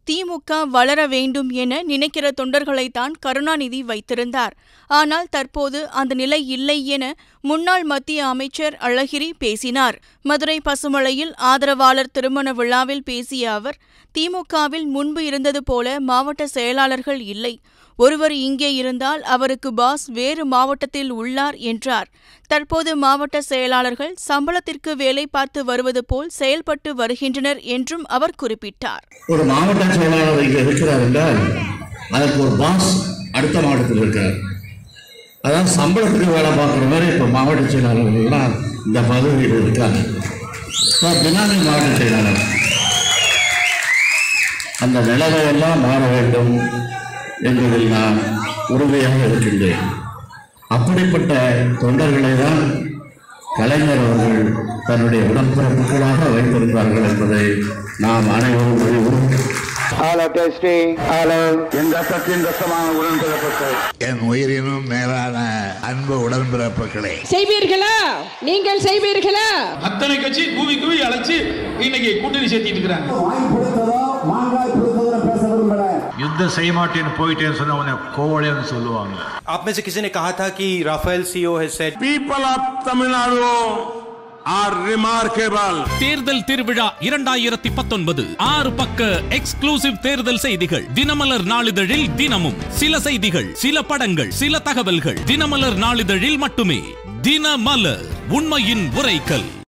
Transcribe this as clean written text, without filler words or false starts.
திமுக வளர வேண்டும் என நினைக்கிற தொண்டர்களைத்தான் கருணாநிதி வைத்திருந்தார். ஆனால் தற்போது அந்த நிலை இல்லை என முன்னாள் மத்திய அமைச்சர் அழகிரி பேசினார். மதுரை பசுமலையில் ஆதரவாளர் திருமண விழாவில் பேசிய அவர், திமுகவில் முன்பு இருந்தது போல மாவட்ட செயலாளர்கள் இல்லை. ஒருவர் இங்கே இருந்தால் அவருக்கு பாஸ் வேறு மாவட்டத்தில் உள்ளார் என்றார். தற்போது மாவட்ட செயலாளர்கள் சம்பளத்திற்கு வேலை பார்த்து வருவது போல் செயல்பட்டு வருகின்றனர் என்றும் அவர் குறிப்பிட்டார். ஒரு மாவட்ட செயலாளர் இங்கே இருக்கிறார் என்றால் அதற்கு ஒரு பாஸ் அடுத்த மாவட்டத்தில் இருக்கிறார். அதாவது சம்பளத்துக்கு வேலை பார்க்குற மாதிரி இப்போ மாவட்ட செயலாளர்கள்லாம் இந்த பதவியில் இருக்காங்க. பினாமி மாவட்ட செயலாளர் அந்த நிலைமையெல்லாம் மாற வேண்டும் என்பதில் நான் உறுதியாக இருக்கின்றேன். அப்படிப்பட்ட தொண்டர்களை தான் கலைஞர் அவர்கள் தன்னுடைய உடன்பிறப்புகளாக வைத்திருந்தார்கள் என்பதை நாம் அனைவரும் அறிவோம். என் உயிரினும் மேலான அன்பு உடன்பிறப்புகளே, செய்வீர்களா? நீங்கள் செய்வீர்களா? அத்தனை கட்சி கூவி கூவி அழைச்சு இன்னைக்கு கூட்டணி சேர்த்திட்டு இருக்கிறாங்க. युद्ध सही मार्टिन போயிட்டேன்னு சொன்னா உன்னை கோவளைன்னு சொல்லுவாங்க. आप में से किसी ने कहा था कि Rafale CEO has said people of Tamil Nadu are remarkable. தேர்தல் திருவிழா 2019 6 பக்க எக்ஸ்க்ளூசிவ் தேர்தல் செய்திகள் தினமலர் நாளிதழில் தினமும் சில செய்திகள், சில படங்கள், சில தகவல்கள் தினமலர் நாளிதழில் மட்டுமே. தினமலர், உண்மையின் உரைக்கல்.